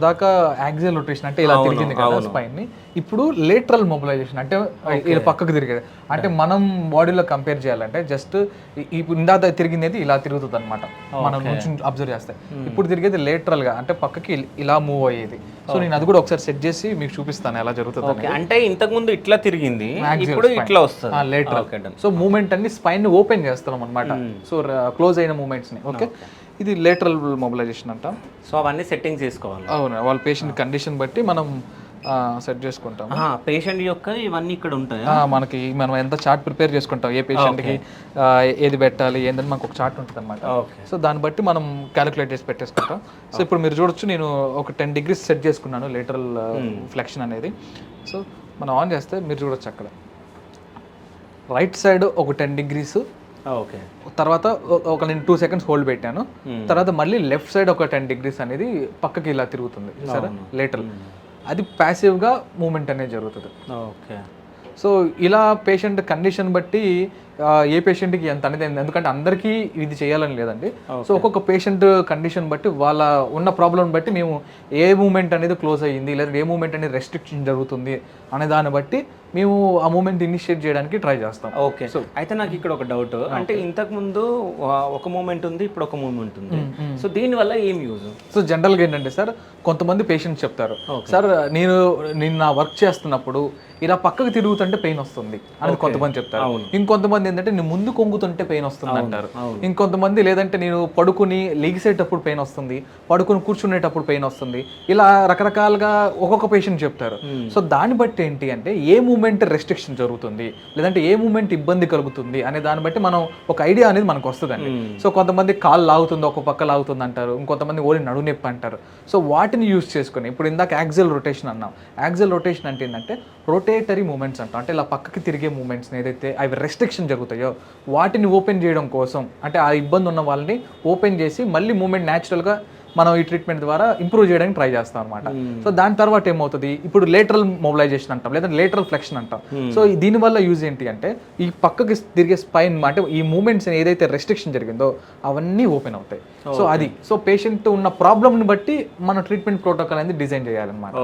దాకా axial rotation అంటే ఇలా తిరిగింది కదా స్పైన్ ని, ఇప్పుడు లేటరల్ మొబిలైజేషన్ అంటే ఇలా పక్కకు తిరిగేది. అంటే మనం బాడీలో కంపేర్ చేయాలంటే జస్ట్ ఇప్పుడు ఇందాక తిరిగింది ఇలా తిరుగుతుంది అనమాట, మనం నుంచి అబ్జర్వ్ చేస్తే. ఇప్పుడు తిరిగేది లేటరల్ గా అంటే పక్కకి ఇలా మూవ్ అయ్యేది. సో నేను అది కూడా ఒకసారి సెట్ చేసి మీకు చూపిస్తాను ఎలా జరుగుతుంది. అంటే ఇంతకు ముందు ఇట్లా తిరిగింది, ఇప్పుడు ఇట్లా వస్తుంది లేటరల్. సో మూమెంట్ అన్ని స్పైన్ ని ఓపెన్ చేస్తాం అనమాట, సో క్లోజ్ అయిన మూమెంట్స్ ని. ఓకే, ఇది లేటరల్ మొబిలైజేషన్ అంటాం. సో అవన్నీ సెట్టింగ్స్ చేసుకోవాలి. అవును, వాళ్ళ పేషెంట్ కండిషన్ బట్టి మనం సెట్ చేసుకుంటాం. పేషెంట్ యొక్క ఇవన్నీ ఇక్కడ ఉంటాయి మనకి. మనం ఎంత చార్ట్ ప్రిపేర్ చేసుకుంటాం, ఏ పేషెంట్కి ఏది పెట్టాలి ఏంటని మనకు ఒక చార్ట్ ఉంటుంది అనమాట. సో దాన్ని బట్టి మనం క్యాలిక్యులేట్ చేసి పెట్టేసుకుంటాం. సో ఇప్పుడు మీరు చూడొచ్చు, నేను ఒక 10 degrees సెట్ చేసుకున్నాను లేటరల్ ఫ్లెక్షన్ అనేది. సో మనం ఆన్ చేస్తే మీరు చూడొచ్చు అక్కడ రైట్ సైడ్ ఒక 10 degrees, ఓకే, తర్వాత ఒక నేను 2 seconds హోల్డ్ పెట్టాను, తర్వాత మళ్ళీ లెఫ్ట్ సైడ్ ఒక 10 degrees అనేది పక్కకి ఇలా తిరుగుతుంది సరే లేటరల్. అది ప్యాసివ్గా మూమెంట్ అనేది జరుగుతుంది. ఓకే, సో ఇలా పేషెంట్ కండిషన్ బట్టి ఏ పేషెంట్కి ఎంత అనేది, ఎందుకంటే అందరికీ ఇది చేయాలని లేదండి. సో ఒక్కొక్క పేషెంట్ కండిషన్ బట్టి వాళ్ళ ఉన్న ప్రాబ్లం బట్టి మేము ఏ మూమెంట్ అనేది క్లోజ్ అయ్యింది లేదా ఏ మూమెంట్ అనేది రెస్ట్రిక్షన్ జరుగుతుంది అనే దాన్ని బట్టి మేము ఆ మూమెంట్ ఇనిషియేట్ చేయడానికి ట్రై చేస్తాం. ఓకే, సో అయితే నాకు ఇక్కడ ఒక డౌట్, అంటే ఇంతకు ముందు ఒక మూమెంట్ ఉంది, ఇప్పుడు ఒక మూమెంట్ ఉంది, సో దీనివల్ల ఏం యూజ్? సో జనరల్గా ఏంటంటే సార్, కొంతమంది పేషెంట్స్ చెప్తారు, సార్ నేను నా వర్క్ చేస్తున్నప్పుడు ఇలా పక్కకు తిరుగుతుంటే పెయిన్ వస్తుంది అని కొంతమంది చెప్తారు. ఇంకొంతమంది ఏంటంటే నేను ముందు కొంగుతుంటే పెయిన్ వస్తుంది అంటారు. ఇంకొంతమంది లేదంటే నేను పడుకుని లెగిసేటప్పుడు పెయిన్ వస్తుంది, పడుకుని కూర్చునేటప్పుడు పెయిన్ వస్తుంది, ఇలా రకరకాలుగా ఒక్కొక్క పేషెంట్ చెప్తారు. సో దాన్ని బట్టి ఏంటి అంటే ఏ మూమెంట్ రెస్ట్రిక్షన్ జరుగుతుంది లేదంటే ఏ మూమెంట్ ఇబ్బంది కలుగుతుంది అనే దాన్ని బట్టి మనం ఒక ఐడియా అనేది మనకు వస్తుందండి. సో కొంతమంది కాలు లాగుతుంది, ఒక పక్క లాగుతుంది అంటారు, ఇంకొంతమంది ఓన్లీ నడుము నొప్పి అంటారు. సో వాటిని యూజ్ చేసుకుని ఇప్పుడు ఇందాక యాక్సియల్ రొటేషన్ అన్నాం. యాక్సియల్ రొటేషన్ అంటే ఏంటంటే రొటేటరీ మూమెంట్స్ అంటాం, అంటే ఇలా పక్కకి తిరిగే మూమెంట్స్ ఏదైతే అవి రెస్ట్రిక్షన్ జరుగుతాయో వాటిని ఓపెన్ చేయడం కోసం, అంటే ఆ ఇబ్బంది ఉన్న వాళ్ళని ఓపెన్ చేసి మళ్ళీ మూమెంట్ న్యాచురల్గా మనం ఈ ట్రీట్మెంట్ ద్వారా ఇంప్రూవ్ చేయడానికి ట్రై చేస్తాం అనమాట. సో దాని తర్వాత ఏమవుతుంది, ఇప్పుడు లేటరల్ మొబిలైజేషన్ అంటాం లేదా లేటరల్ ఫ్లెక్షన్ అంటాం. సో దీనివల్ల యూజ్ ఏంటి అంటే ఈ పక్కకి తిరిగే స్పైన్ అంటే ఈ మూమెంట్స్ ఏదైతే రెస్ట్రిక్షన్ జరిగిందో అవన్నీ ఓపెన్ అవుతాయి. సో అది సో పేషెంట్ ఉన్న ప్రాబ్లమ్ని బట్టి మన ట్రీట్మెంట్ ప్రోటోకాల్ అనేది డిజైన్ చేయాలన్నమాట.